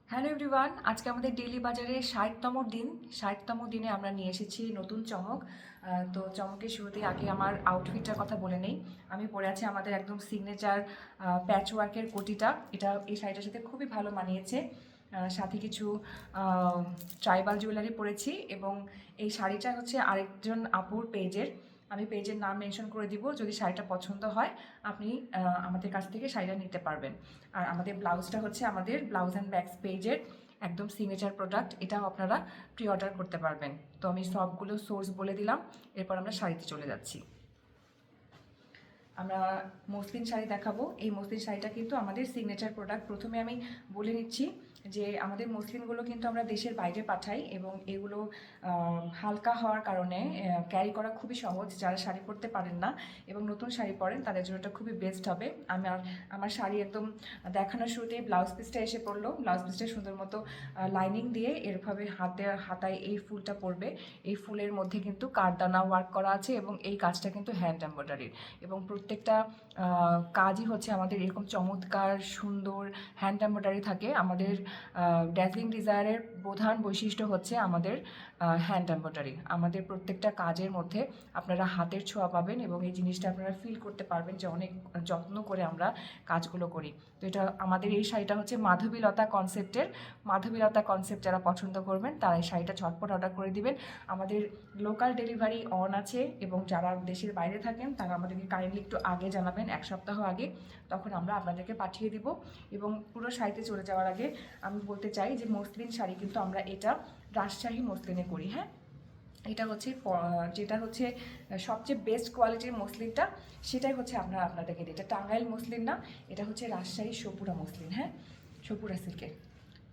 Hello everyone, আজকে আমাদের daily বাজারে ৬০তম দিনে আমরা নিয়ে এসেছি নতুন চমক। তো চমকের শুরুতেই আগে আমার আউটফিটটার কথা বলে নেই। আমি পরে আছি আমাদের একদম সিগনেচার প্যাচওয়ার্কের কোটিটা। এই শাড়িটার সাথে খুবই ভালো মানিয়েছে। সাথে কিছু ট্রাইবাল জুয়েলারি পরেছি এবং এই শাড়িটা হচ্ছে আরেকজন আপুর পেজের। আমি পেজের নাম মেনশন করে দিব, যদি শাড়িটা পছন্দ হয় আপনি আমাদের কাছ থেকে শাড়িটা নিতে পারবেন। আর আমাদের ব্লাউজটা হচ্ছে আমাদের ব্লাউজ অ্যান্ড ব্যাগস পেজের একদম সিগনেচার প্রোডাক্ট, এটাও আপনারা প্রি অর্ডার করতে পারবেন। তো আমি সবগুলো সোর্স বলে দিলাম, এরপর আমরা শাড়িতে চলে যাচ্ছি। আমরা মসলিন শাড়ি দেখাবো। এই মসলিন শাড়িটা কিন্তু আমাদের সিগনেচার প্রোডাক্ট। প্রথমে আমি বলে নিচ্ছি যে আমাদের মসলিনগুলো কিন্তু আমরা দেশের বাইরে পাঠাই এবং এগুলো হালকা হওয়ার কারণে ক্যারি করা খুবই সহজ। যারা শাড়ি পরতে পারেন না এবং নতুন শাড়ি পরেন তাদের জন্য এটা খুবই বেস্ট হবে। আমার শাড়ি একদম দেখানোর শুরুতেই ব্লাউজ পিসটা এসে পড়লো। ব্লাউজ পিসটা সুন্দর মতো লাইনিং দিয়ে এরভাবে হাতায় এই ফুলটা পড়বে। এই ফুলের মধ্যে কিন্তু কারদানা ওয়ার্ক করা আছে এবং এই কাজটা কিন্তু হ্যান্ড এমব্রয়ডারির এবং প্রত্যেকটা কাজই হচ্ছে আমাদের এরকম চমৎকার সুন্দর হ্যান্ড এমব্রয়ডারি থাকে। আমাদের ড্যাজলিং ডিজায়ারের প্রধান বৈশিষ্ট্য হচ্ছে আমাদের হ্যান্ড এমব্রয়ডারি। আমাদের প্রত্যেকটা কাজের মধ্যে আপনারা হাতের ছোঁয়া পাবেন এবং এই জিনিসটা আপনারা ফিল করতে পারবেন যে অনেক যত্ন করে আমরা কাজগুলো করি। তো এটা আমাদের এই শাড়িটা হচ্ছে মাধবীলতা কনসেপ্টের। মাধবীলতা কনসেপ্ট যারা পছন্দ করবেন তারা এই শাড়িটা ঝটপট অর্ডার করে দিবেন। আমাদের লোকাল ডেলিভারি অন আছে এবং যারা দেশের বাইরে থাকেন তারা আমাদেরকে কাইন্ডলি একটু আগে জানাবেন, 1 সপ্তাহ আগে, তখন আমরা আপনাদেরকে পাঠিয়ে দিব। এবং পুরো শাড়িতে চলে যাওয়ার আগে আমি বলতে চাই যে মসলিন শাড়ি কিন্তু আমরা এটা রাজশাহী মসলিনে করি। হ্যাঁ, এটা হচ্ছে যেটা হচ্ছে সবচেয়ে বেস্ট কোয়ালিটির মসলিনটা, সেটাই হচ্ছে আপনাদেরকে দিই। এটা টাঙ্গাইল মসলিন না, এটা হচ্ছে রাজশাহী সপুরা মসলিন। হ্যাঁ, সপুরা সিল্কের।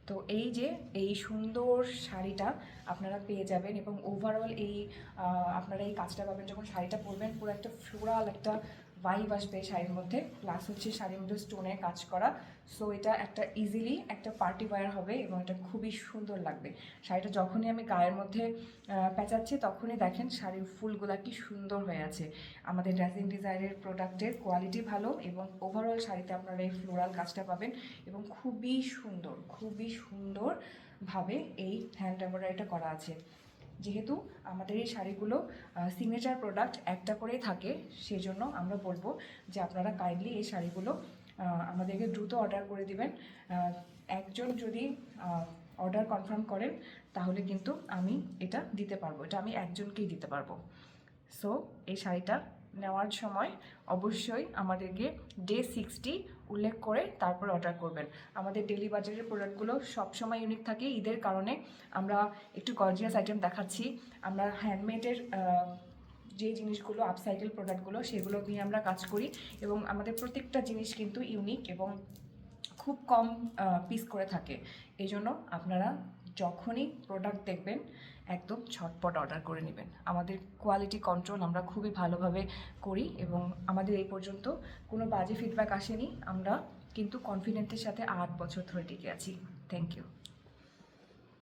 তো এই যে এই সুন্দর শাড়িটা আপনারা পেয়ে যাবেন এবং ওভারঅল আপনারা এই কাজটা পাবেন যখন শাড়িটা পরবেন। পুরো একটা ফ্লোরাল একটা ভাইব আসবে শাড়ির মধ্যে, প্লাস হচ্ছে শাড়ির মধ্যে স্টোনের কাজ করা। সো এটা একটা ইজিলি একটা পার্টি ওয়্যার হবে এবং এটা খুবই সুন্দর লাগবে। শাড়িটা যখনই আমি গায়ের মধ্যে পেঁচাচ্ছি তখনই দেখেন শাড়ির ফুলগুলা কি সুন্দর হয়ে আছে। আমাদের ড্রেসিং ডিজাইনের প্রোডাক্টের কোয়ালিটি ভালো এবং ওভারঅল শাড়িতে আপনারা এই ফ্লোরাল কাজটা পাবেন এবং খুবই সুন্দরভাবে এই হ্যান্ড এমব্রয়ডারিটা করা আছে। যেহেতু আমাদের এই শাড়িগুলো সিগনেচার প্রোডাক্ট একটা করেই থাকে, সেজন্য আমরা বলবো যে আপনারা কাইন্ডলি এই শাড়িগুলো আমাদেরকে দ্রুত অর্ডার করে দিবেন। একজন যদি অর্ডার কনফার্ম করেন তাহলে কিন্তু আমি এটা দিতে পারবো, এটা আমি একজনকেই দিতে পারবো। সো এই শাড়িটা নেওয়ার সময় অবশ্যই আমাদেরকে ডে 60 উল্লেখ করে তারপর অর্ডার করবেন। আমাদের ডেলি বাজারের প্রোডাক্টগুলো সবসময় ইউনিক থাকে। ঈদের কারণে আমরা একটু গর্জিয়াস আইটেম দেখাচ্ছি। আমরা হ্যান্ডমেডের যে জিনিসগুলো আপসাইকেল প্রোডাক্টগুলো সেগুলো নিয়ে আমরা কাজ করি এবং আমাদের প্রত্যেকটা জিনিস কিন্তু ইউনিক এবং খুব কম পিস করে থাকে। এই জন্য আপনারা যখনই প্রোডাক্ট দেখবেন একদম ঝটপট অর্ডার করে নেবেন। আমাদের কোয়ালিটি কন্ট্রোল আমরা খুবই ভালোভাবে করি এবং আমাদের এই পর্যন্ত কোনো বাজে ফিডব্যাক আসেনি। আমরা কিন্তু কনফিডেন্টের সাথে 8 বছর ধরে টিকে আছি। Thank you.